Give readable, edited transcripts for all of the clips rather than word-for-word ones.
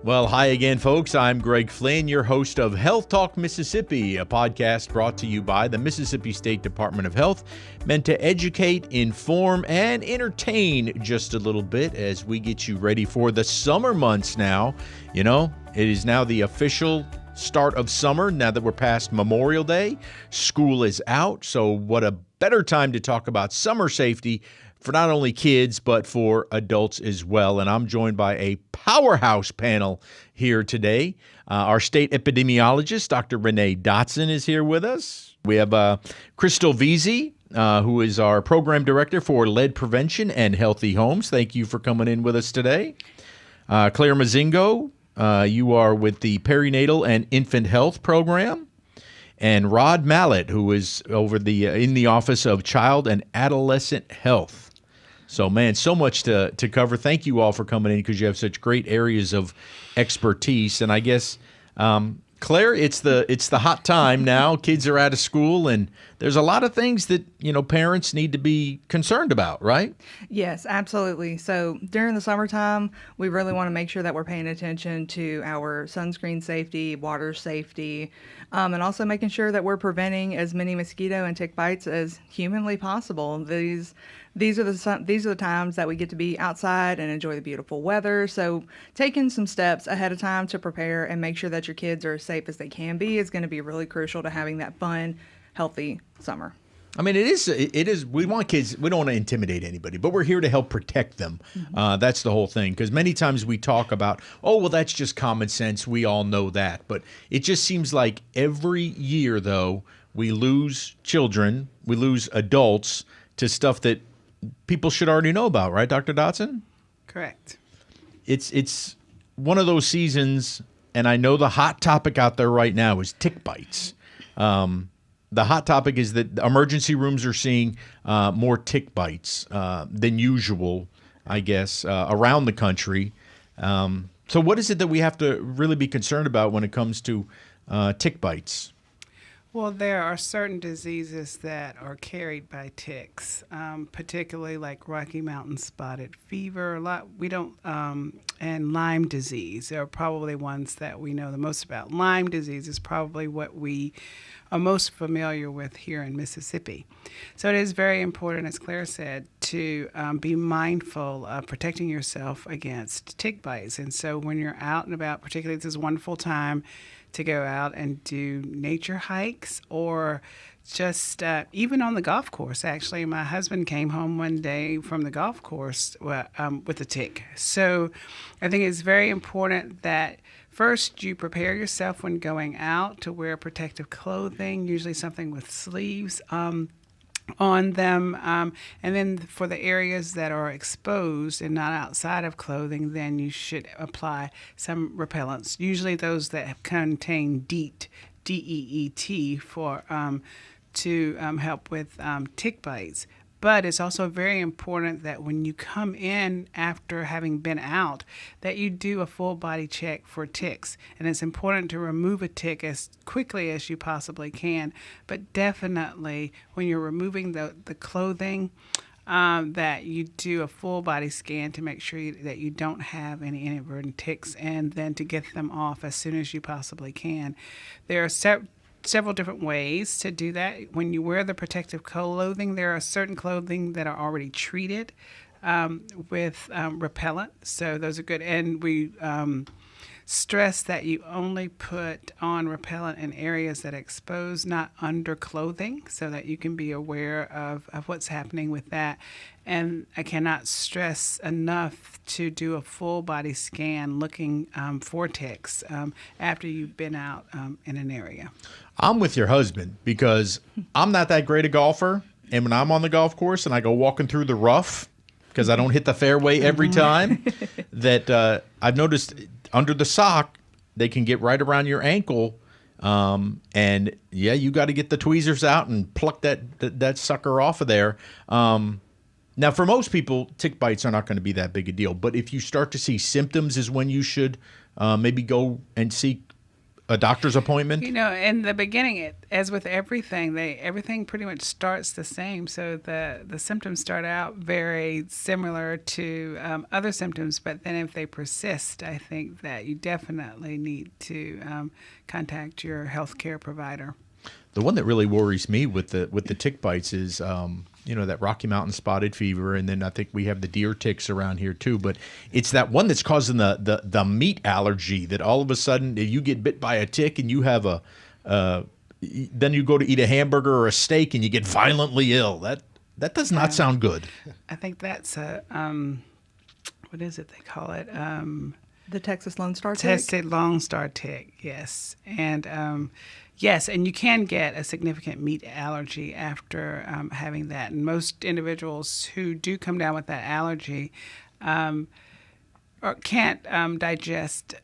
Well, hi again, folks. I'm Greg Flynn, your host of Health Talk Mississippi, a podcast brought to you by the Mississippi State Department of Health, meant to educate, inform, and entertain just a little bit as we get you ready for the summer months now. You know, it is now the official start of summer now that we're past Memorial Day. School is out, so what a better time to talk about summer safety for not only kids, but for adults as well. And I'm joined by a powerhouse panel here today. Our state epidemiologist, Dr. Renia Dotson, is here with us. We have Crystal Veazey, who is our program director for lead prevention and healthy homes. Thank you for coming in with us today. Claire Mozingo, you are with the Perinatal and Infant Health program. And Rod Mallett, who is over in the Office of Child and Adolescent Health. So, man, so much to cover. Thank you all for coming in because you have such great areas of expertise. And I guess, Claire, it's the hot time now. Kids are out of school, and there's a lot of things that, parents need to be concerned about, right? Yes, absolutely. So during the summertime, we really want to make sure that we're paying attention to our sunscreen safety, water safety, and also making sure that we're preventing as many mosquito and tick bites as humanly possible. These are the times that we get to be outside and enjoy the beautiful weather. So taking some steps ahead of time to prepare and make sure that your kids are as safe as they can be is going to be really crucial to having that fun, healthy summer. I mean, it is. We want kids. We don't want to intimidate anybody, but we're here to help protect them. Mm-hmm. That's the whole thing. Because many times we talk about, oh, well, that's just common sense. We all know that. But it just seems like every year, though, we lose children, we lose adults to stuff that people should already know about, right, Dr. Dotson? Correct. It's one of those seasons, and I know the hot topic out there right now is tick bites. The hot topic is that emergency rooms are seeing more tick bites than usual, I guess, around the country. So what is it that we have to really be concerned about when it comes to tick bites? Well, there are certain diseases that are carried by ticks, particularly like Rocky Mountain spotted fever. And Lyme disease are probably ones that we know the most about. Lyme disease is probably what we are most familiar with here in Mississippi. So it is very important, as Claire said, to be mindful of protecting yourself against tick bites. And so when you're out and about, particularly this is a wonderful time to go out and do nature hikes or just even on the golf course. Actually, my husband came home one day from the golf course with a tick. So I think it's very important that first you prepare yourself when going out to wear protective clothing, usually something with sleeves on them, and then for the areas that are exposed and not outside of clothing, then you should apply some repellents, usually those that contain DEET, D-E-E-T, to help with tick bites. But it's also very important that when you come in after having been out, that you do a full body check for ticks. And it's important to remove a tick as quickly as you possibly can. But definitely when you're removing the clothing, that you do a full body scan to make sure that you don't have any inadvertent ticks, and then to get them off as soon as you possibly can. There are several different ways to do that. When you wear the protective clothing, there are certain clothing that are already treated with repellent, so those are good. And we stress that you only put on repellent in areas that are exposed, not under clothing, so that you can be aware of what's happening with that. And I cannot stress enough to do a full body scan looking for ticks after you've been out in an area. I'm with your husband because I'm not that great a golfer. And when I'm on the golf course and I go walking through the rough, because I don't hit the fairway every time, that I've noticed under the sock, they can get right around your ankle. And yeah, you got to get the tweezers out and pluck that sucker off of there. Now, for most people, tick bites are not going to be that big a deal. But if you start to see symptoms is when you should maybe go and seek a doctor's appointment? In the beginning, as with everything, everything pretty much starts the same. So the symptoms start out very similar to other symptoms, but then if they persist, I think that you definitely need to contact your healthcare provider. The one that really worries me with the tick bites is, that Rocky Mountain spotted fever, and then I think we have the deer ticks around here too. But it's that one that's causing the meat allergy that all of a sudden you get bit by a tick and you have then you go to eat a hamburger or a steak and you get violently ill. That does not sound good. I think that's what is it they call it? The Texas Lone Star tick? Texas Lone Star tick, yes. And yes, and you can get a significant meat allergy after having that. And most individuals who do come down with that allergy or can't digest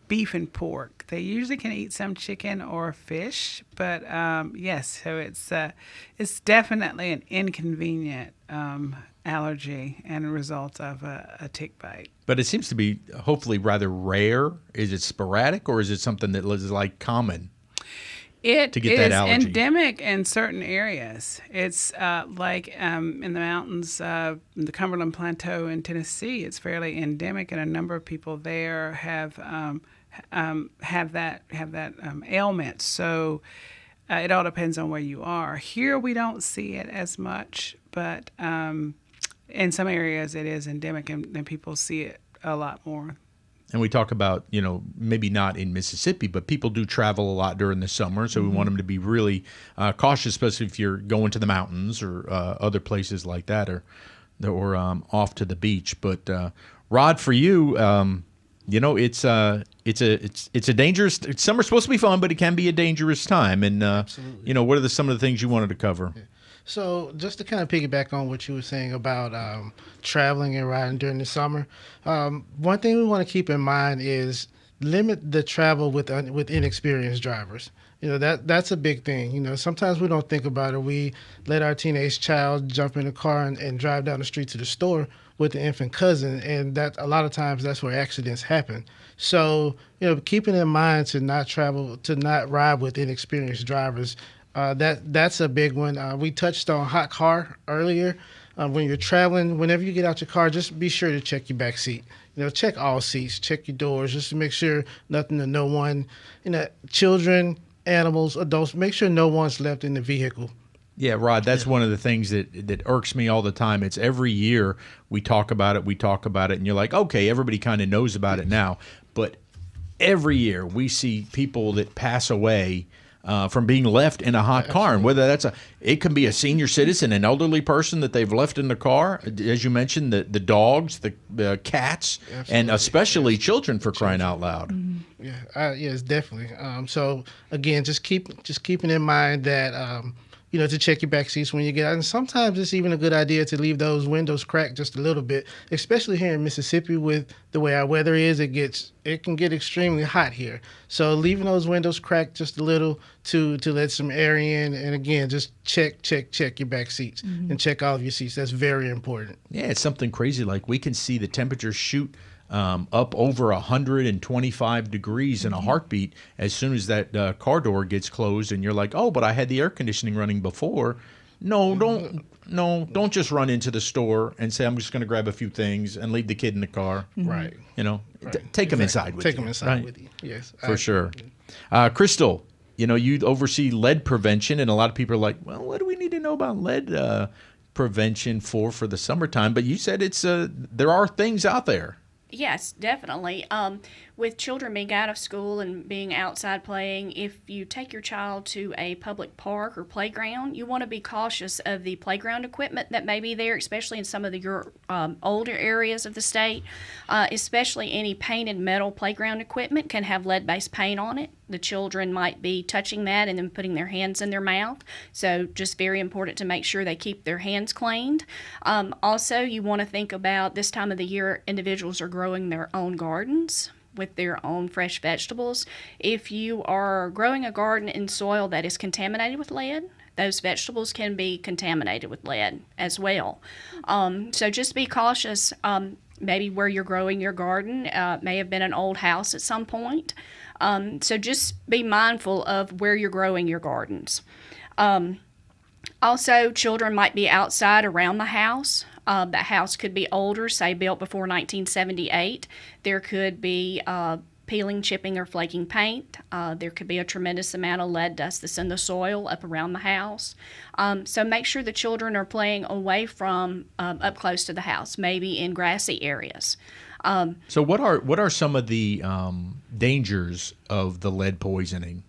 beef and pork. They usually can eat some chicken or fish, but yes, so it's definitely an inconvenient allergy and a result of a tick bite. But it seems to be hopefully rather rare. Is it sporadic, or is it something that is like common? It to get that allergy? Is endemic in certain areas. It's like in the mountains, in the Cumberland Plateau in Tennessee. It's fairly endemic, and a number of people there have that ailment. So it all depends on where you are. Here we don't see it as much, but in some areas it is endemic, and people see it a lot more. And we talk about, maybe not in Mississippi, but people do travel a lot during the summer. So we want them to be really cautious, especially if you're going to the mountains or other places like that, or off to the beach. But Rod, for you, it's a dangerous. Summer's supposed to be fun, but it can be a dangerous time. And Absolutely. What are some of the things you wanted to cover? Yeah. So just to kind of piggyback on what you were saying about traveling and riding during the summer, one thing we want to keep in mind is limit the travel with inexperienced drivers. That's a big thing. Sometimes we don't think about it. We let our teenage child jump in the car and drive down the street to the store with the infant cousin, and that a lot of times that's where accidents happen. So keeping in mind to not ride with inexperienced drivers. That's a big one. We touched on hot car earlier. When you're traveling, whenever you get out your car, just be sure to check your back seat. Check all seats, check your doors, just to make sure nothing to no one, children, animals, adults, make sure no one's left in the vehicle. Yeah, Rod, that's one of the things that irks me all the time. It's every year we talk about it, and you're like, okay, everybody kind of knows about it now. But every year we see people that pass away from being left in a hot car, and whether it can be a senior citizen, an elderly person that they've left in the car, as you mentioned, the dogs, the cats, and especially children, for crying out loud. Mm-hmm. Yes, definitely. So again, just keeping in mind that to check your back seats when you get out. And sometimes it's even a good idea to leave those windows cracked just a little bit, especially here in Mississippi with the way our weather is. It can get extremely hot here. So leaving those windows cracked just a little to let some air in. And again, just check your back seats and check all of your seats. That's very important. Yeah, it's something crazy. Like we can see the temperature shoot up over 125 degrees in a heartbeat as soon as that car door gets closed, and you're like, oh, but I had the air conditioning running before. No, don't just run into the store and say, I'm just going to grab a few things and leave the kid in the car. Right. Take them inside with you. Take them inside with you. Yes. For sure. Crystal, you oversee lead prevention, and a lot of people are like, well, what do we need to know about lead prevention for the summertime? But you said there are things out there. Yes, definitely. With children being out of school and being outside playing, if you take your child to a public park or playground, you want to be cautious of the playground equipment that may be there, especially in some of your older areas of the state. Especially any painted metal playground equipment can have lead-based paint on it. The children might be touching that and then putting their hands in their mouth. So just very important to make sure they keep their hands cleaned. Also, you want to think about this time of the year, individuals are growing their own gardens with their own fresh vegetables. If you are growing a garden in soil that is contaminated with lead, those vegetables can be contaminated with lead as well. So just be cautious. Maybe where you're growing your garden may have been an old house at some point. So just be mindful of where you're growing your gardens. Also, children might be outside around the house. The house could be older, say built before 1978. There could be peeling, chipping, or flaking paint. There could be a tremendous amount of lead dust that's in the soil up around the house. So make sure the children are playing away from up close to the house, maybe in grassy areas. So what are some of the dangers of the lead poisoning?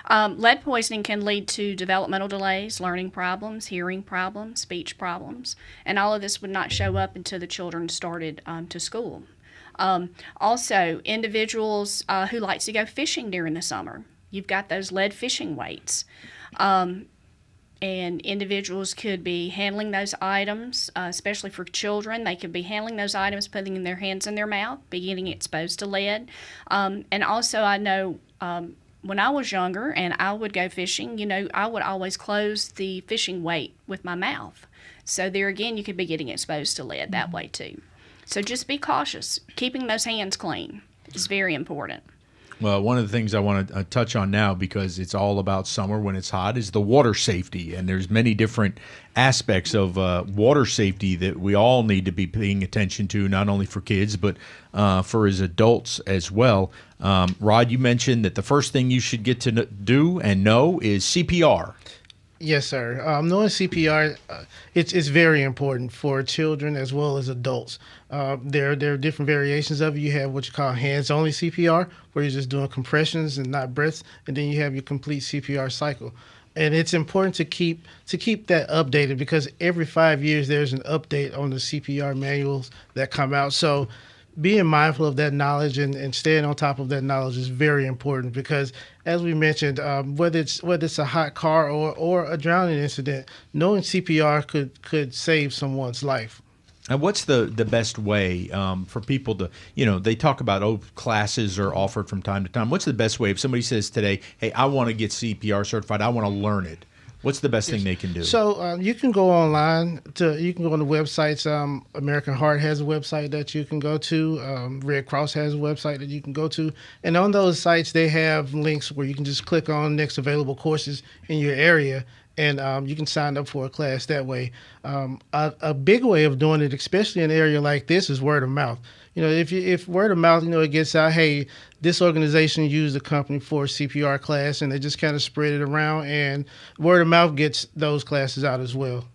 Lead poisoning can lead to developmental delays, learning problems, hearing problems, speech problems, and all of this would not show up until the children started to school. Also, individuals who like to go fishing during the summer, you've got those lead fishing weights. And individuals could be handling those items, especially for children. They could be handling those items, putting their hands in their mouth, be getting exposed to lead. And also, I know when I was younger and I would go fishing, I would always close the fishing weight with my mouth. So there again, you could be getting exposed to lead that way too. So just be cautious. Keeping those hands clean is very important. Well, one of the things I want to touch on now, because it's all about summer when it's hot, is the water safety. And there's many different aspects of water safety that we all need to be paying attention to, not only for kids, but for as adults as well. Rod, you mentioned that the first thing you should get to do and know is CPR. Yes, sir. Knowing CPR, it's very important for children as well as adults. There are different variations of it. You have what you call hands-only CPR, where you're just doing compressions and not breaths, and then you have your complete CPR cycle. And it's important to keep that updated, because every 5 years there's an update on the CPR manuals that come out. So being mindful of that knowledge and staying on top of that knowledge is very important, because as we mentioned, whether it's a hot car or a drowning incident, knowing CPR could save someone's life. And what's the best way for people to, they talk about, classes are offered from time to time. What's the best way if somebody says today, hey, I want to get CPR certified, I want to learn it? What's the best thing they can do? So you can go online. You can go on the websites. American Heart has a website that you can go to. Red Cross has a website that you can go to. And on those sites, they have links where you can just click on next available courses in your area, and you can sign up for a class that way. A big way of doing it, especially in an area like this, is word of mouth. If word of mouth, it gets out, hey, this organization used the company for a CPR class, and they just kind of spread it around, and word of mouth gets those classes out as well.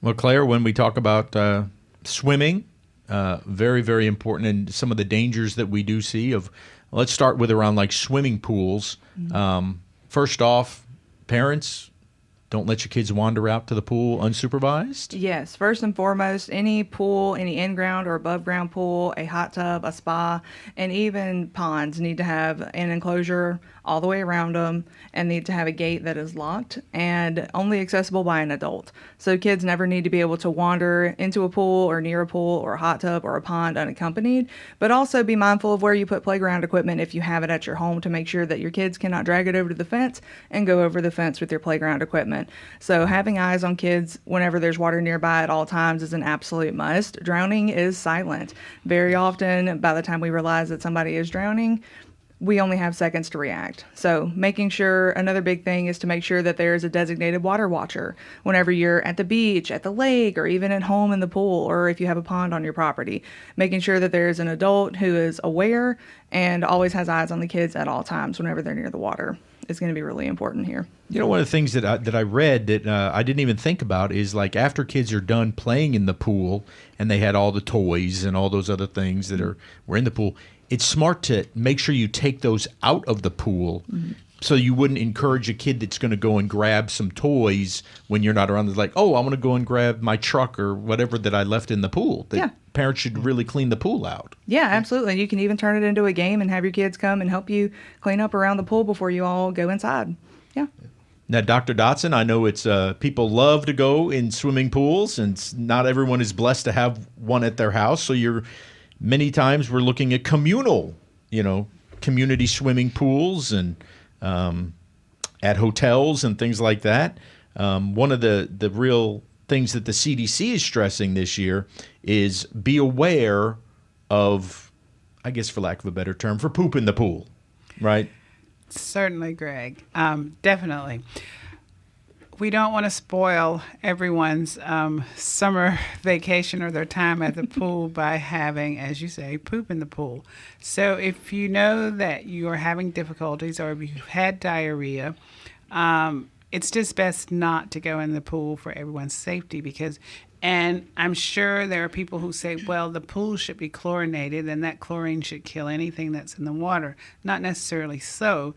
Well, Claire, when we talk about swimming, very, very important, and some of the dangers that we do see let's start with around like swimming pools. Mm-hmm. First off, parents, don't let your kids wander out to the pool unsupervised? Yes. First and foremost, any pool, any in-ground or above-ground pool, a hot tub, a spa, and even ponds need to have an enclosure all the way around them and need to have a gate that is locked and only accessible by an adult. So kids never need to be able to wander into a pool or near a pool or a hot tub or a pond unaccompanied, but also be mindful of where you put playground equipment if you have it at your home, to make sure that your kids cannot drag it over to the fence and go over the fence with your playground equipment. So having eyes on kids whenever there's water nearby at all times is an absolute must. Drowning is silent. Very often, by the time we realize that somebody is drowning, we only have seconds to react. So making sure, another big thing is to make sure that there is a designated water watcher whenever you're at the beach, at the lake, or even at home in the pool, or if you have a pond on your property. Making sure that there is an adult who is aware and always has eyes on the kids at all times whenever they're near the water is going to be really important here. One of the things that I read that I didn't even think about is, like, after kids are done playing in the pool and they had all the toys and all those other things that were in the pool, it's smart to make sure you take those out of the pool. Mm-hmm. So you wouldn't encourage a kid that's going to go and grab some toys when you're not around. It's like, oh, I'm going to go and grab my truck or whatever that I left in the pool. Parents should really clean the pool out. Yeah, absolutely. You can even turn it into a game and have your kids come and help you clean up around the pool before you all go inside. Yeah. Now, Dr. Dotson, I know it's people love to go in swimming pools, and not everyone is blessed to have one at their house. So many times we're looking at communal, community swimming pools and at hotels and things like that. One of the real things that the CDC is stressing this year is be aware of, I guess for lack of a better term, for poop in the pool. Right. Certainly, Greg. Definitely. We don't want to spoil everyone's summer vacation or their time at the pool by having, as you say, poop in the pool. So if you know that you are having difficulties or if you've had diarrhea, it's just best not to go in the pool for everyone's safety and I'm sure there are people who say, well, the pool should be chlorinated and that chlorine should kill anything that's in the water. Not necessarily so.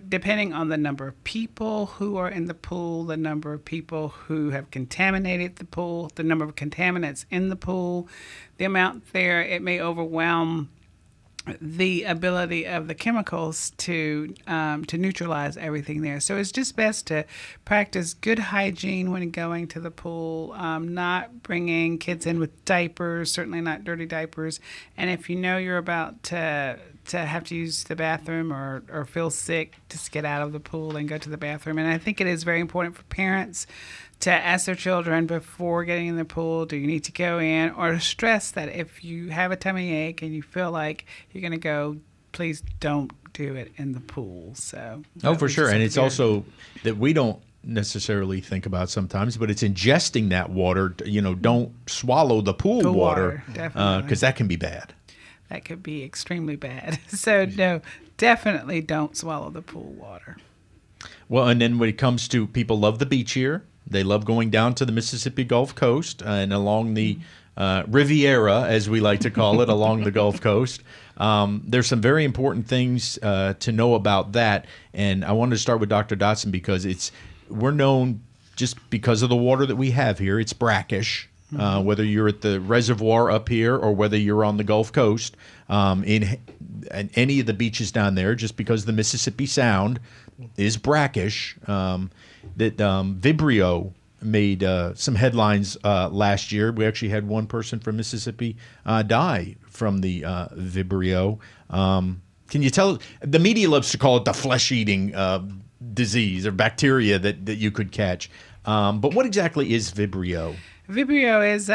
Depending on the number of people who are in the pool, the number of people who have contaminated the pool, the number of contaminants in the pool, the amount there, it may overwhelm the ability of the chemicals to neutralize everything there. So it's just best to practice good hygiene when going to the pool, not bringing kids in with diapers, certainly not dirty diapers. And if you know you're about to have to use the bathroom or feel sick, just get out of the pool and go to the bathroom. And I think it is very important for parents to ask their children before getting in the pool, do you need to go in? Or to stress that if you have a tummy ache and you feel like you're going to go, please don't do it in the pool. So for sure. And it's also that we don't necessarily think about sometimes, but it's ingesting that water. Don't swallow the pool water because that can be bad. That could be extremely bad. So no, definitely don't swallow the pool water. Well, and then when it comes to people love the beach here. They love going down to the Mississippi Gulf Coast and along the Riviera, as we like to call it, along the Gulf Coast. There's some very important things to know about that. And I wanted to start with Dr. Dotson because we're known just because of the water that we have here. It's brackish, whether you're at the reservoir up here or whether you're on the Gulf Coast, in any of the beaches down there, just because the Mississippi Sound is brackish. That Vibrio made some headlines last year. We actually had one person from Mississippi die from the Vibrio. Can you tell? The media loves to call it the flesh-eating disease or bacteria that you could catch. But what exactly is Vibrio? Vibrio is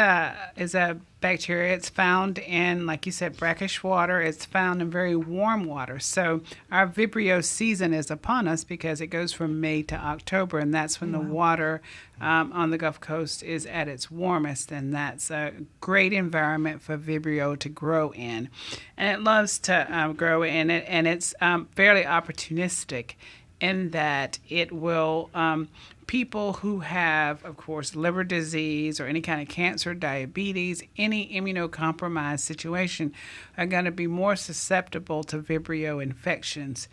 a bacteria. It's found in, like you said, brackish water. It's found in very warm water. So our Vibrio season is upon us because it goes from May to October, and that's when the water on the Gulf Coast is at its warmest, and that's a great environment for Vibrio to grow in. And it loves to grow in it, and it's fairly opportunistic in that it will people who have, of course, liver disease or any kind of cancer, diabetes, any immunocompromised situation are going to be more susceptible to Vibrio infections.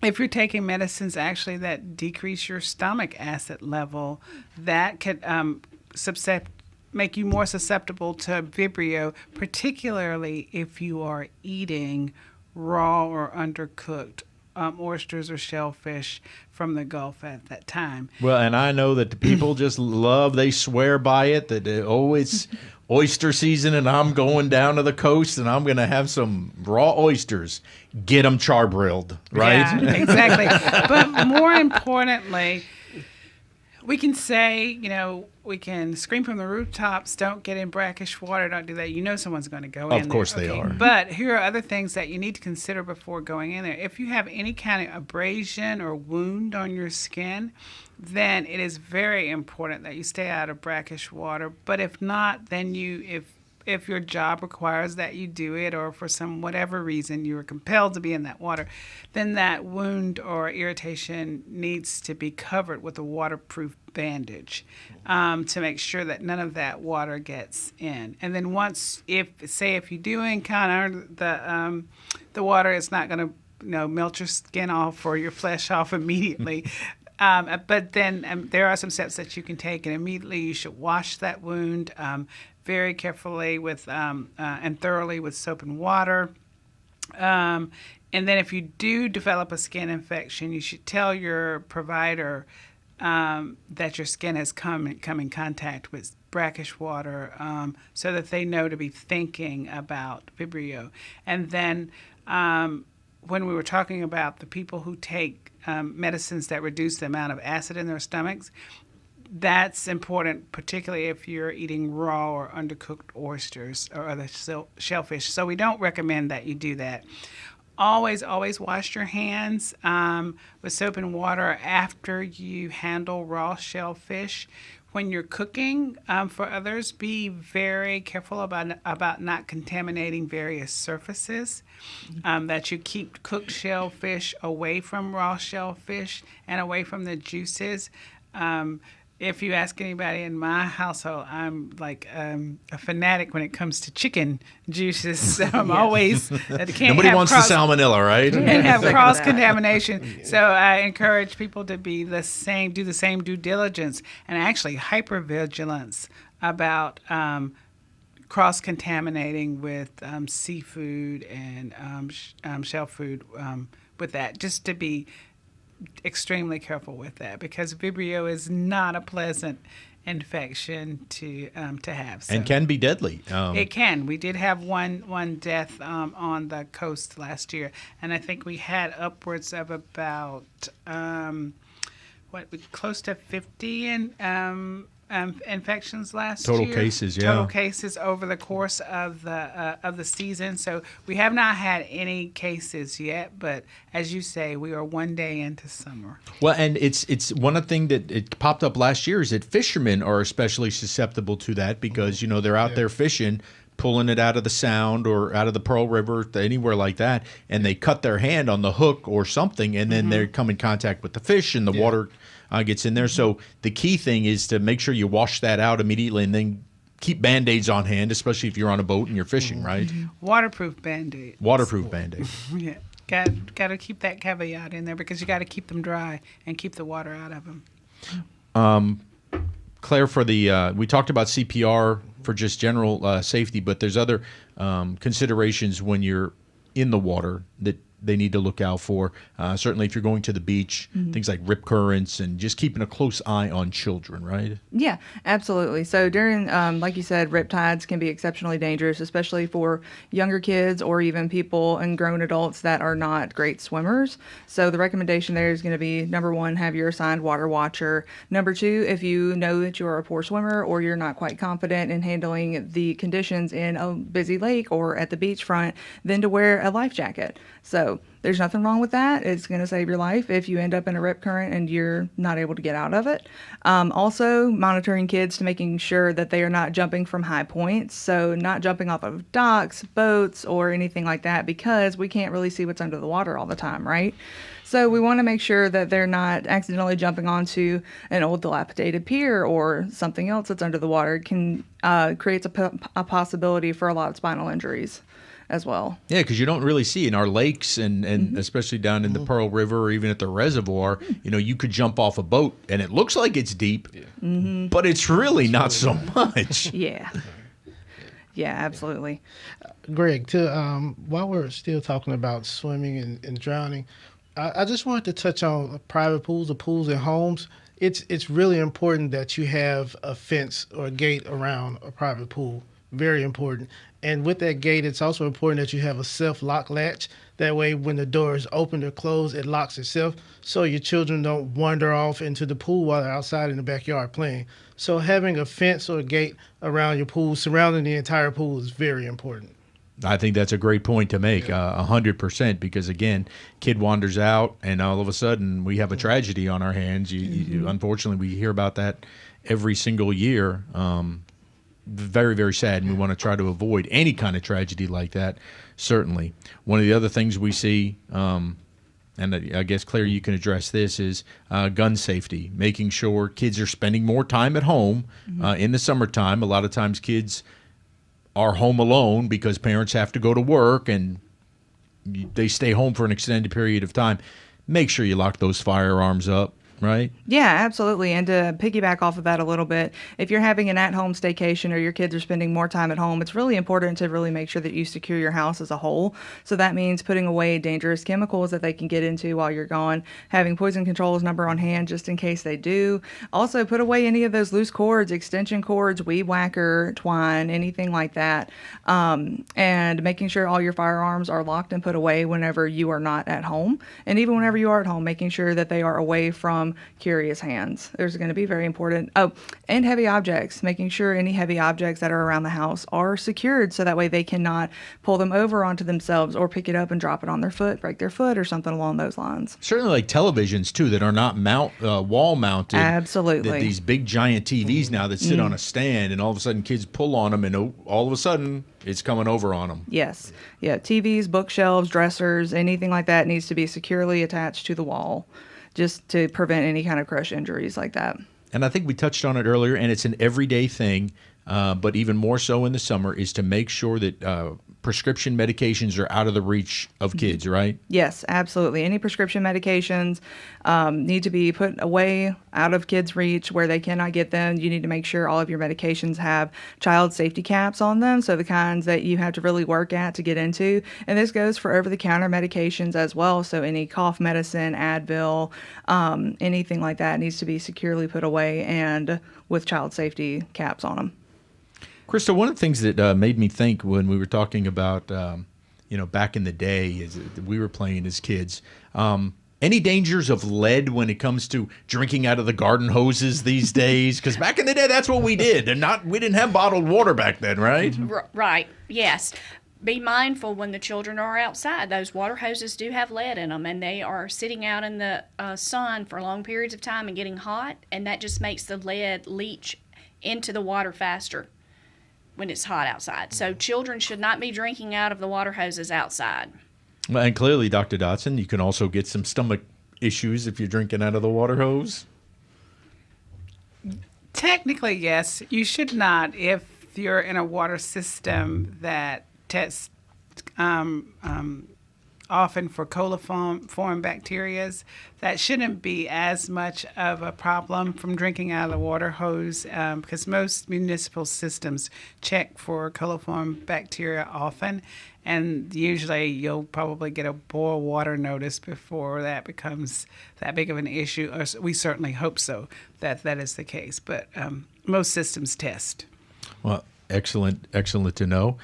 If you're taking medicines actually that decrease your stomach acid level, that could make you more susceptible to Vibrio, particularly if you are eating raw or undercooked oysters or shellfish from the Gulf at that time. Well, and I know that the people just they swear by it, that it's oyster season and I'm going down to the coast and I'm going to have some raw oysters. Get them charbroiled, right? Yeah, exactly. But more importantly, we can say, we can scream from the rooftops, don't get in brackish water, don't do that. Someone's going to go in there. Of course they are. But here are other things that you need to consider before going in there. If you have any kind of abrasion or wound on your skin, then it is very important that you stay out of brackish water. But if not, then if your job requires that you do it, or for some whatever reason you are compelled to be in that water, then that wound or irritation needs to be covered with a waterproof bandage to make sure that none of that water gets in. And then if you do encounter the water, it's not going to melt your skin off or your flesh off immediately. But then there are some steps that you can take, and immediately you should wash that wound very carefully and thoroughly with soap and water. And then if you do develop a skin infection, you should tell your provider that your skin has come in contact with brackish water so that they know to be thinking about Vibrio. And then when we were talking about the people who take medicines that reduce the amount of acid in their stomachs, that's important, particularly if you're eating raw or undercooked oysters or other shellfish. So we don't recommend that you do that. Always wash your hands with soap and water after you handle raw shellfish. When you're cooking for others, be very careful about not contaminating various surfaces, that you keep cooked shellfish away from raw shellfish and away from the juices. If you ask anybody in my household, I'm like a fanatic when it comes to chicken juices. So I'm always Nobody wants the salmonella, right? And have cross contamination. So I encourage people to do the same due diligence and actually hypervigilance about cross contaminating with seafood and shell food with that, just to be extremely careful with that, because Vibrio is not a pleasant infection to have. So and can be deadly. It can. We did have one death on the coast last year, and I think we had upwards of about close to 50 infections last year. Total cases, yeah. Total cases over the course of the season. So we have not had any cases yet, but as you say, we are one day into summer. Well, and it's one of the things that it popped up last year is that fishermen are especially susceptible to that because, they're out there fishing, pulling it out of the Sound or out of the Pearl River, anywhere like that, and they cut their hand on the hook or something, and then they come in contact with the fish and the water gets in there. So the key thing is to make sure you wash that out immediately and then keep Band-Aids on hand, especially if you're on a boat and you're fishing, right? Waterproof Band-Aids. Waterproof Band-Aid. Yeah. Got to keep that caveat in there because you got to keep them dry and keep the water out of them. Claire, for the we talked about CPR for just general safety, but there's other considerations when you're in the water that they need to look out for. Certainly if you're going to the beach, things like rip currents and just keeping a close eye on children, right? Yeah, absolutely. So during, like you said, rip tides can be exceptionally dangerous, especially for younger kids or even people and grown adults that are not great swimmers. So the recommendation there is going to be, number one, have your assigned water watcher. Number two, if you know that you are a poor swimmer or you're not quite confident in handling the conditions in a busy lake or at the beachfront, then to wear a life jacket. So there's nothing wrong with that. It's going to save your life if you end up in a rip current and you're not able to get out of it. Also, monitoring kids to making sure that they are not jumping from high points. So not jumping off of docks, boats, or anything like that, because we can't really see what's under the water all the time, right? So we want to make sure that they're not accidentally jumping onto an old dilapidated pier or something else that's under the water. It can creates a possibility for a lot of spinal injuries as well. Yeah, because you don't really see in our lakes and especially down in the Pearl River or even at the reservoir, you could jump off a boat and it looks like it's deep, but it's really not so much. Yeah. Yeah, absolutely. Greg, while we're still talking about swimming and drowning, I just wanted to touch on private pools or pools in homes. It's really important that you have a fence or a gate around a private pool. Very important. And with that gate, it's also important that you have a self-lock latch. That way, when the door is opened or closed, it locks itself so your children don't wander off into the pool while they're outside in the backyard playing. So having a fence or a gate around your pool, surrounding the entire pool, is very important. I think that's a great point to make, 100%, because, again, kid wanders out, and all of a sudden we have a tragedy on our hands. Unfortunately, we hear about that every single year. Very, very sad, and we want to try to avoid any kind of tragedy like that, certainly. One of the other things we see, and I guess, Claire, you can address this, is gun safety, making sure kids are spending more time at home in the summertime. A lot of times kids are home alone because parents have to go to work, and they stay home for an extended period of time. Make sure you lock those firearms up. Right? Yeah, absolutely. And to piggyback off of that a little bit, if you're having an at-home staycation or your kids are spending more time at home, it's really important to really make sure that you secure your house as a whole. So that means putting away dangerous chemicals that they can get into while you're gone, having poison controls number on hand just in case they do. Also, put away any of those loose cords, extension cords, weed whacker, twine, anything like that. And making sure all your firearms are locked and put away whenever you are not at home. And even whenever you are at home, making sure that they are away from from curious hands. There's going to be very important. Oh, and heavy objects, making sure any heavy objects that are around the house are secured so that way they cannot pull them over onto themselves or pick it up and drop it on their foot, break their foot, or something along those lines. Certainly like televisions, too, that are not wall mounted. Absolutely. These big giant TVs now that sit on a stand, and all of a sudden kids pull on them, and all of a sudden it's coming over on them. Yes. Yeah, TVs, bookshelves, dressers, anything like that needs to be securely attached to the wall just to prevent any kind of crush injuries like that. And I think we touched on it earlier, and it's an everyday thing, but even more so in the summer, is to make sure that prescription medications are out of the reach of kids, right? Yes, absolutely. Any prescription medications need to be put away out of kids' reach where they cannot get them. You need to make sure all of your medications have child safety caps on them, so the kinds that you have to really work at to get into. And this goes for over-the-counter medications as well, so any cough medicine, Advil, anything like that needs to be securely put away and with child safety caps on them. Krista, one of the things that made me think when we were talking about, back in the day, is we were playing as kids. Any dangers of lead when it comes to drinking out of the garden hoses these days? Because back in the day, that's what we did, and we didn't have bottled water back then, right? Right. Yes. Be mindful when the children are outside. Those water hoses do have lead in them, and they are sitting out in the sun for long periods of time and getting hot, and that just makes the lead leach into the water faster when it's hot outside. So children should not be drinking out of the water hoses outside. Well, and clearly, Dr. Dotson, you can also get some stomach issues if you're drinking out of the water hose. Technically, yes. You should not if you're in a water system that tests often for coliform bacteria. That shouldn't be as much of a problem from drinking out of the water hose because most municipal systems check for coliform bacteria often, and usually you'll probably get a boil water notice before that becomes that big of an issue. Or we certainly hope so that is the case, but most systems test. Well, excellent to know.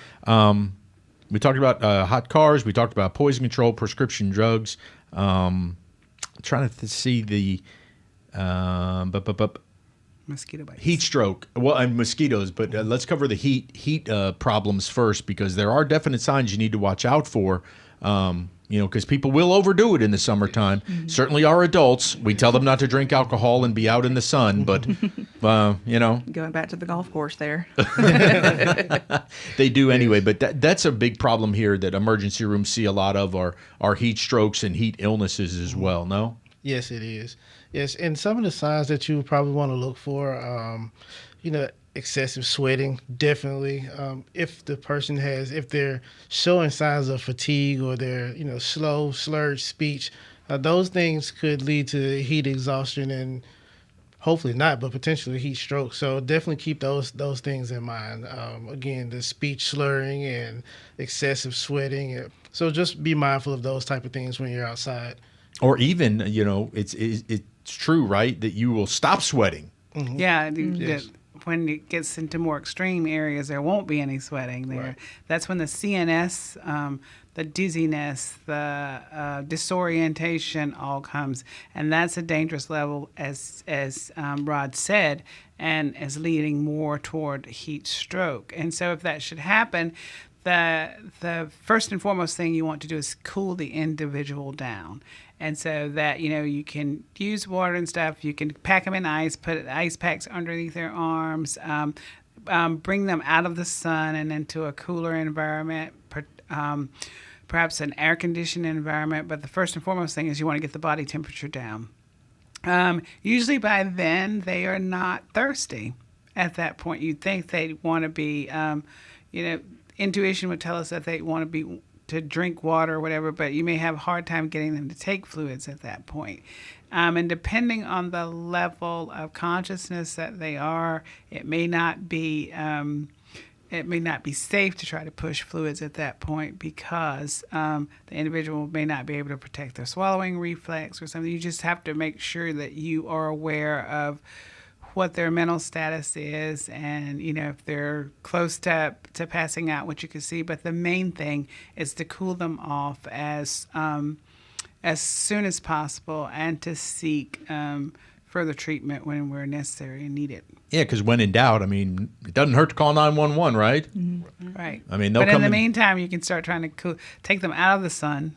We talked about hot cars. We talked about poison control, prescription drugs. Trying to see the Mosquito bites. Heat stroke. Well, and mosquitoes, but let's cover the heat problems first, because there are definite signs you need to watch out for. Because people will overdo it in the summertime. Mm-hmm. Certainly our adults, we tell them not to drink alcohol and be out in the sun, but, Going back to the golf course there. They do anyway, but that's a big problem here that emergency rooms see a lot of are heat strokes and heat illnesses as well, no? Yes, it is. Yes, and some of the signs that you probably want to look for, excessive sweating, definitely. If they're showing signs of fatigue or they're, slow, slurred speech, those things could lead to heat exhaustion and hopefully not, but potentially heat stroke. So definitely keep those things in mind. Again, the speech slurring and excessive sweating. So just be mindful of those type of things when you're outside. Or even, it's true, right, that you will stop sweating. Mm-hmm. Yeah. Yes. When it gets into more extreme areas, there won't be any sweating there. Right. That's when the CNS, the dizziness, the disorientation all comes. And that's a dangerous level, as Rod said, and is leading more toward heat stroke. And so if that should happen, the first and foremost thing you want to do is cool the individual down. And so that, you can use water and stuff. You can pack them in ice, put ice packs underneath their arms, bring them out of the sun and into a cooler environment, perhaps an air-conditioned environment. But the first and foremost thing is you want to get the body temperature down. Usually by then, they are not thirsty at that point. You'd think they'd want to be, intuition would tell us that they want to drink water or whatever, but you may have a hard time getting them to take fluids at that point. And depending on the level of consciousness that they are, it may not be safe to try to push fluids at that point because the individual may not be able to protect their swallowing reflex or something. You just have to make sure that you are aware of what their mental status is and, if they're close to passing out, what you can see. But the main thing is to cool them off as as soon as possible and to seek further treatment when we're necessary and needed. Yeah, because when in doubt, I mean, it doesn't hurt to call 911, right? Right. I mean, they'll but come in the in- meantime, you can start trying to take them out of the sun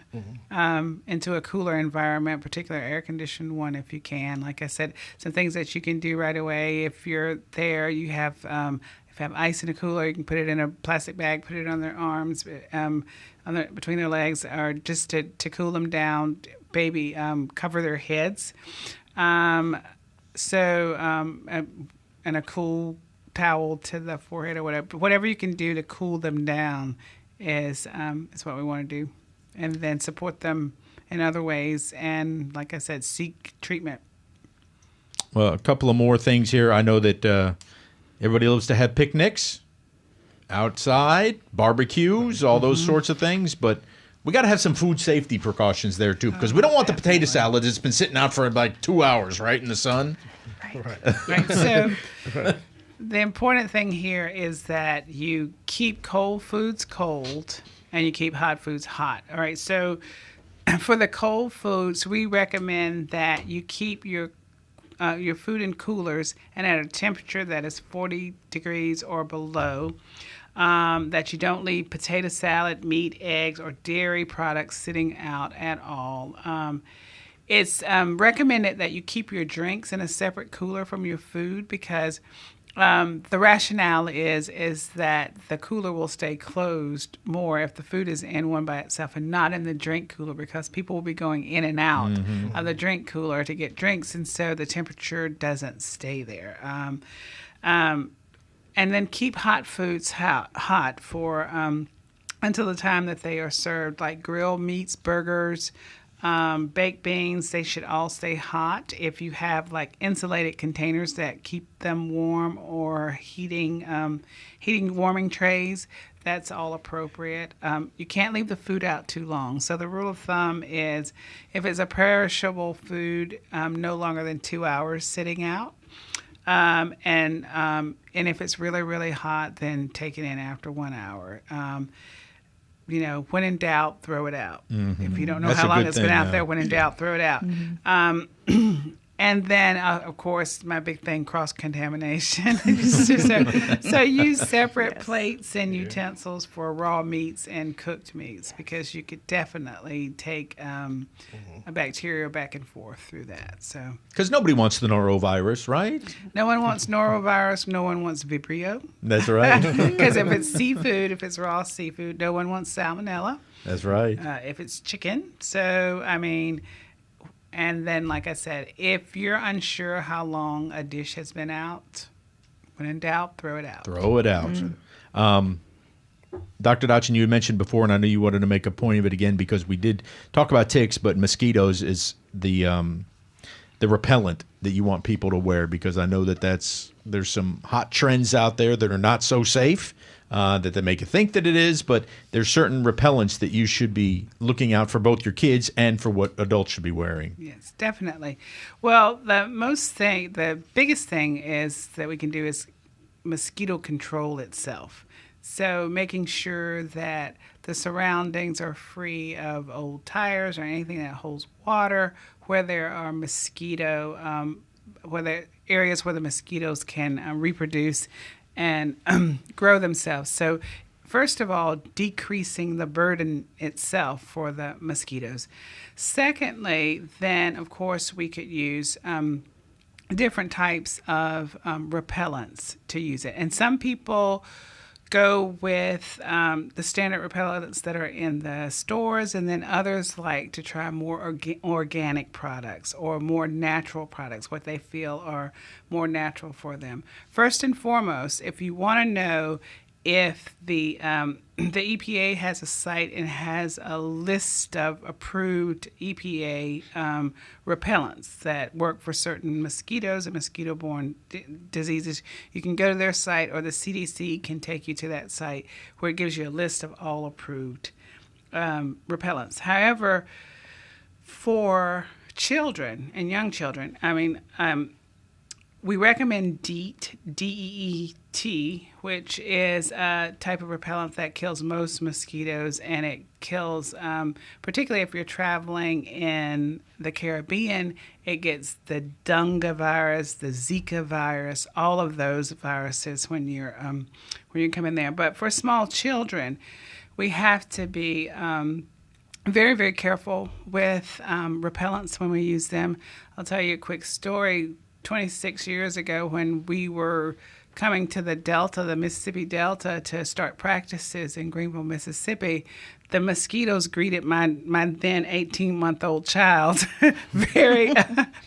into a cooler environment, particularly air-conditioned one if you can. Like I said, some things that you can do right away. If you're there, you have if you have ice in a cooler, you can put it in a plastic bag, put it on their arms, between their legs, or just to cool them down. Cover their heads. And a cool towel to the forehead or whatever you can do to cool them down is what we want to do, and then support them in other ways. And like I said, seek treatment. Well, a couple of more things here. I know that everybody loves to have picnics outside, barbecues, all those sorts of things, but we got to have some food safety precautions there too, because we don't want the potato salad that's been sitting out for like 2 hours, right, in the sun. Right. So the important thing here is that you keep cold foods cold and you keep hot foods hot. All right. So for the cold foods, we recommend that you keep your food in coolers and at a temperature that is 40 degrees or below. That you don't leave potato salad, meat, eggs, or dairy products sitting out at all. It's recommended that you keep your drinks in a separate cooler from your food because the rationale is that the cooler will stay closed more if the food is in one by itself and not in the drink cooler, because people will be going in and out of the drink cooler to get drinks, and so the temperature doesn't stay there. And then keep hot foods hot for until the time that they are served, like grilled meats, burgers, baked beans. They should all stay hot. If you have like insulated containers that keep them warm, or heating warming trays, that's all appropriate. You can't leave the food out too long. So the rule of thumb is if it's a perishable food, no longer than 2 hours sitting out. And if it's really, really hot, then take it in after 1 hour. When in doubt, throw it out. If you don't know That's how a long good it's thing, been out yeah. there, when in doubt, throw it out. And then, of course, my big thing, cross-contamination. So use separate plates and utensils for raw meats and cooked meats, because you could definitely take a bacteria back and forth through that. So Because nobody wants the norovirus, right? no one wants norovirus. No one wants Vibrio. That's right. Because if it's seafood, if it's raw seafood, no one wants salmonella. That's right. If it's chicken. So, and then, like I said, if you're unsure how long a dish has been out, when in doubt, throw it out. Throw it out. Dr. Dotson, you had mentioned before, and I know you wanted to make a point of it again because we did talk about ticks, but mosquitoes is the repellent that you want people to wear, because I know that there's some hot trends out there that are not so safe, that they make you think that it is, but there's certain repellents that you should be looking out for, both your kids and for what adults should be wearing. Yes, definitely. Well, the biggest thing is that we can do is mosquito control itself. So making sure that the surroundings are free of old tires or anything that holds water, where there are areas where the mosquitoes can reproduce and grow themselves. So first of all, decreasing the burden itself for the mosquitoes. Secondly, then, of course, we could use different types of repellents to use it. And some people go with the standard repellents that are in the stores, and then others like to try more organic products or more natural products, what they feel are more natural for them. First and foremost, if you want to know if the EPA has a site and has a list of approved EPA repellents that work for certain mosquitoes and mosquito-borne diseases, you can go to their site, or the CDC can take you to that site where it gives you a list of all approved repellents. However, for children and young children, We recommend DEET, DEET, which is a type of repellent that kills most mosquitoes, and it kills, particularly if you're traveling in the Caribbean, it gets the Dunga virus, the Zika virus, all of those viruses when you come in there. But for small children, we have to be very, very careful with repellents when we use them. I'll tell you a quick story. 26 years ago, when we were coming to the Delta, the Mississippi Delta, to start practices in Greenville, Mississippi, the mosquitoes greeted my then 18-month-old child very,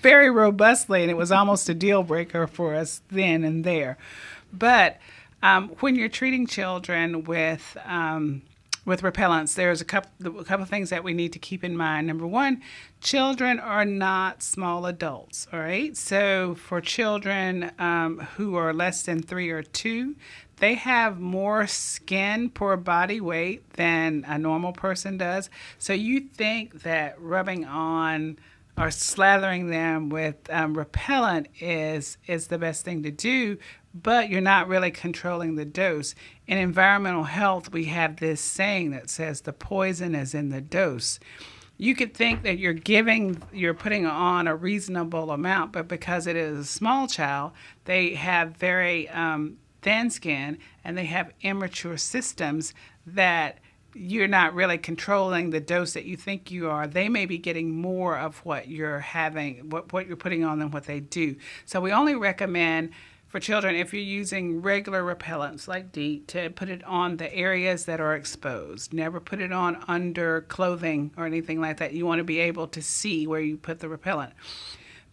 very robustly, and it was almost a deal breaker for us then and there. But when you're treating children with repellents, there's a couple of things that we need to keep in mind. Number one, children are not small adults, all right? So for children who are less than 3 or 2, they have more skin per body weight than a normal person does. So you think that rubbing on or slathering them with repellent is the best thing to do, but you're not really controlling the dose. In environmental health, we have this saying that says the poison is in the dose. You could think that you're putting on a reasonable amount, but because it is a small child, they have very thin skin and they have immature systems that you're not really controlling the dose that you think you are. They may be getting more of what you're having, what you're putting on than what they do. So we only recommend for children, if you're using regular repellents like DEET, to put it on the areas that are exposed. Never put it on under clothing or anything like that. You want to be able to see where you put the repellent.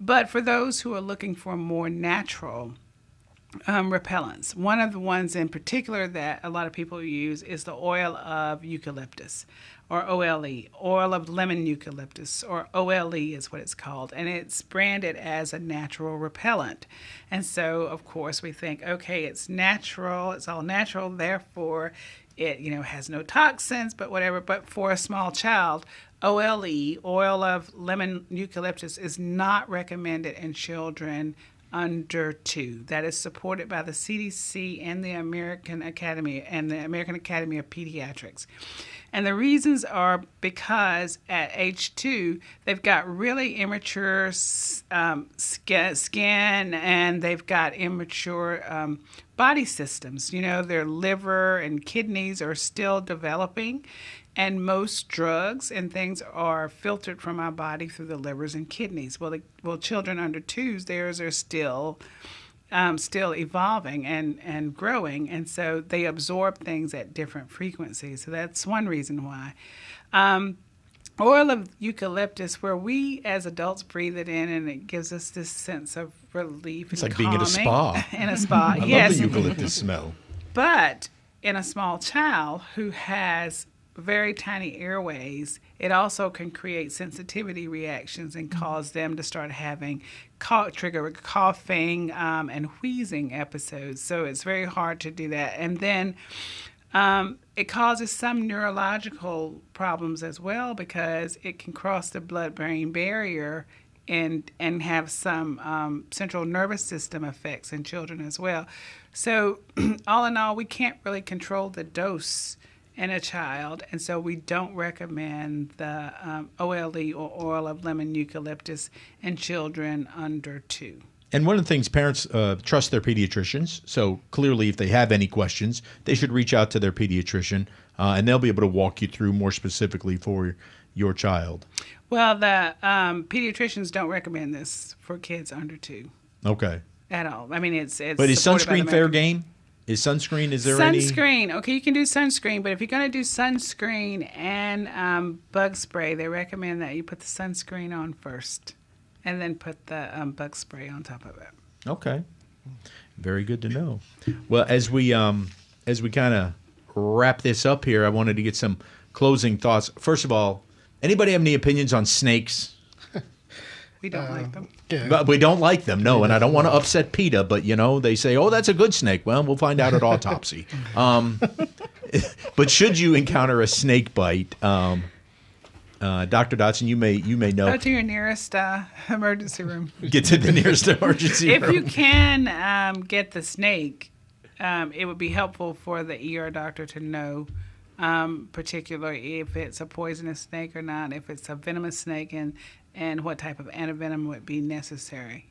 But for those who are looking for more natural repellents, one of the ones in particular that a lot of people use is the oil of eucalyptus, or OLE, oil of lemon eucalyptus, or OLE is what it's called, and it's branded as a natural repellent. And so, of course, we think, okay, it's natural, it's all natural, therefore it, has no toxins, but whatever. But for a small child, OLE, oil of lemon eucalyptus, is not recommended in children under 2. That is supported by the CDC and the American Academy of Pediatrics. And the reasons are because at age 2, they've got really immature skin, and they've got immature body systems. Their liver and kidneys are still developing, and most drugs and things are filtered from our body through the livers and kidneys. Well, children under 2s, theirs are still evolving and growing, and so they absorb things at different frequencies. So that's one reason why. Oil of eucalyptus, where we as adults breathe it in, and it gives us this sense of relief. It's and like being in a spa. In a spa, I yes. love the eucalyptus smell. But in a small child who has very tiny airways, it also can create sensitivity reactions and cause them to start having trigger coughing and wheezing episodes. So it's very hard to do that. And then it causes some neurological problems as well, because it can cross the blood-brain barrier and have some central nervous system effects in children as well. So all in all, we can't really control the dose in a child, and so we don't recommend the OLE, or oil of lemon eucalyptus, in children under 2. And one of the things, parents trust their pediatricians, so clearly if they have any questions, they should reach out to their pediatrician, and they'll be able to walk you through more specifically for your child. Well, the pediatricians don't recommend this for kids under 2. Okay. At all. I mean, it's But is sunscreen fair game? Is there any? Sunscreen. Okay, you can do sunscreen, but if you're going to do sunscreen and bug spray, they recommend that you put the sunscreen on first and then put the bug spray on top of it. Okay. Very good to know. Well, as we kind of wrap this up here, I wanted to get some closing thoughts. First of all, anybody have any opinions on snakes? We don't like them. Yeah. But we don't like them, no, and I don't want to upset PETA, but, they say, oh, that's a good snake. Well, we'll find out at autopsy. But should you encounter a snake bite, Dr. Dotson, you may know. Go to your nearest emergency room. Get to the nearest emergency room. If you can get the snake, it would be helpful for the ER doctor to know, particularly if it's a poisonous snake or not, if it's a venomous snake, and what type of antivenom would be necessary.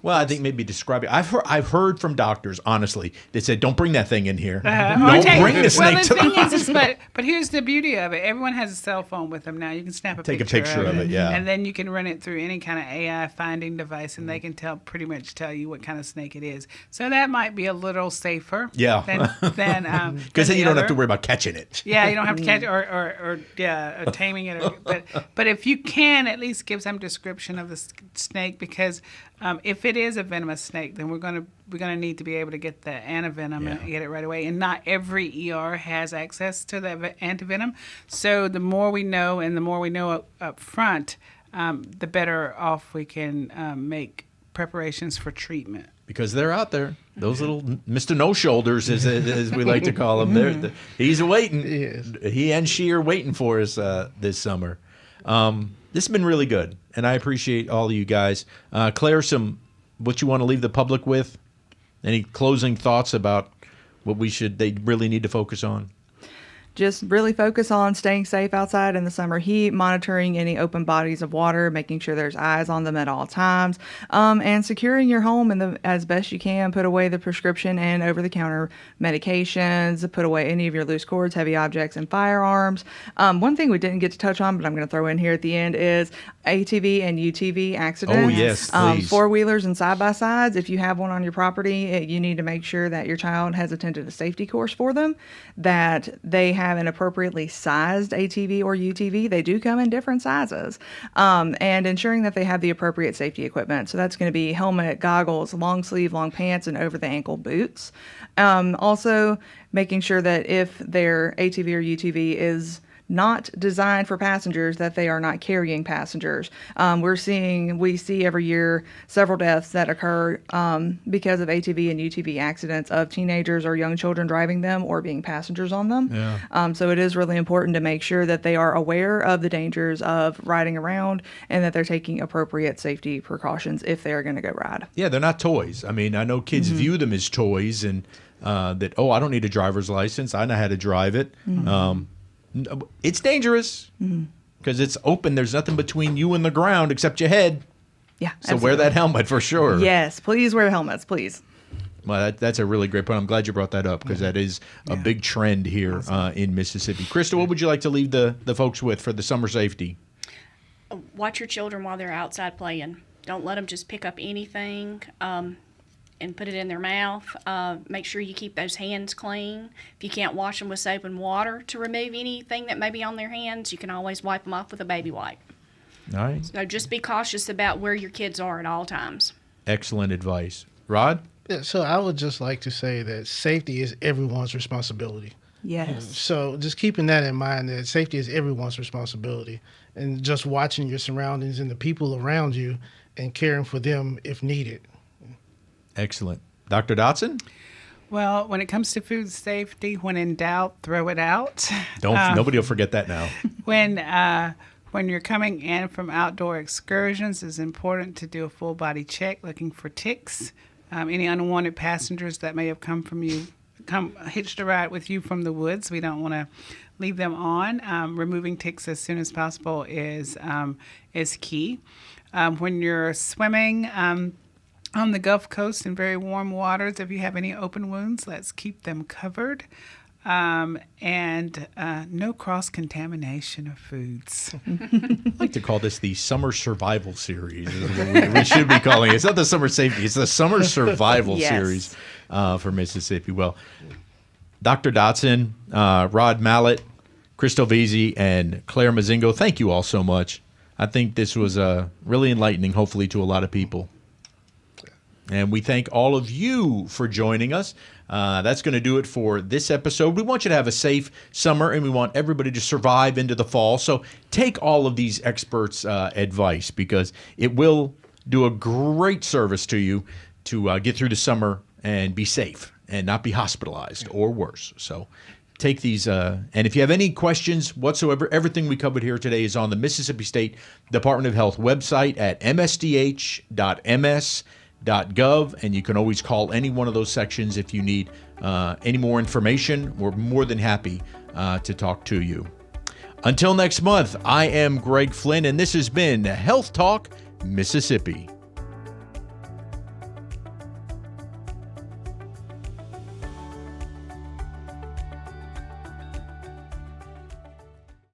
Well, I think maybe describe it. I've heard from doctors, honestly, they said, don't bring that thing in here. Don't bring the snake to the hospital. But here's the beauty of it. Everyone has a cell phone with them now. You can snap a picture of it, yeah. And then you can run it through any kind of AI finding device, and they can pretty much tell you what kind of snake it is. So that might be a little safer. Yeah. Than because then you don't have to worry about catching it. Yeah, you don't have to catch it or taming it. But if you can at least give some description of the snake, because if it is a venomous snake, then we're gonna need to be able to get the antivenom and get it right away. And not every ER has access to that antivenom. So the more we know, and the more we know up front, the better off we can make preparations for treatment. Because they're out there, those little Mr. No Shoulders, as we like to call them. He's waiting. Yes. He and she are waiting for us this summer. This has been really good, and I appreciate all of you guys. Claire, what you want to leave the public with? Any closing thoughts about what they really need to focus on? Just really focus on staying safe outside in the summer heat, monitoring any open bodies of water, making sure there's eyes on them at all times, and securing your home as best you can. Put away the prescription and over-the-counter medications, put away any of your loose cords, heavy objects, and firearms. One thing we didn't get to touch on, but I'm going to throw in here at the end, is ATV and UTV accidents. Oh, yes, please. Four-wheelers and side-by-sides. If you have one on your property, you need to make sure that your child has attended a safety course for them, that they have an appropriately sized ATV or UTV. They do come in different sizes, and ensuring that they have the appropriate safety equipment. So that's going to be helmet, goggles, long sleeve, long pants, and over the ankle boots. Also making sure that if their ATV or UTV is not designed for passengers, that they are not carrying passengers. We see every year several deaths that occur because of ATV and UTV accidents of teenagers or young children driving them or being passengers on them. Yeah. So it is really important to make sure that they are aware of the dangers of riding around and that they're taking appropriate safety precautions if they're going to go ride. Yeah, they're not toys. I mean, I know kids view them as toys, and I don't need a driver's license. I know how to drive it. It's dangerous because it's open. There's nothing between you and the ground except your head. Yeah. So absolutely. Wear that helmet for sure. Yes, please wear helmets, please. Well, that's a really great point. I'm glad you brought that up because that is a big trend here in Mississippi. Krista, what would you like to leave the folks with for the summer safety? Watch your children while they're outside playing. Don't let them just pick up anything and put it in their mouth. Make sure you keep those hands clean. If you can't wash them with soap and water to remove anything that may be on their hands, you can always wipe them off with a baby wipe. Nice. So just be cautious about where your kids are at all times. Excellent advice. Rod? Yeah, so I would just like to say that safety is everyone's responsibility. Yes. So just keeping that in mind, that safety is everyone's responsibility, and just watching your surroundings and the people around you and caring for them if needed. Excellent. Dr. Dotson? Well, when it comes to food safety, when in doubt, throw it out. Nobody will forget that now. When you're coming in from outdoor excursions, it's important to do a full body check looking for ticks. Any unwanted passengers that may have come hitched a ride with you from the woods, we don't want to leave them on. Removing ticks as soon as possible is key. When you're swimming on the Gulf Coast in very warm waters, if you have any open wounds, let's keep them covered. And no cross-contamination of foods. I'd like to call this the Summer Survival Series. We should be calling it. It's not the Summer Safety. It's the Summer Survival Series for Mississippi. Well, Dr. Dotson, Rod Mallett, Crystal Veazey, and Claire Mozingo, thank you all so much. I think this was really enlightening, hopefully, to a lot of people. And we thank all of you for joining us. That's going to do it for this episode. We want you to have a safe summer, and we want everybody to survive into the fall. So take all of these experts' advice, because it will do a great service to you to get through the summer and be safe and not be hospitalized or worse. So take these. And if you have any questions whatsoever, everything we covered here today is on the Mississippi State Department of Health website at msdh.ms.gov, and you can always call any one of those sections if you need any more information. We're more than happy to talk to you. Until next month, I am Greg Flynn, and this has been Health Talk Mississippi.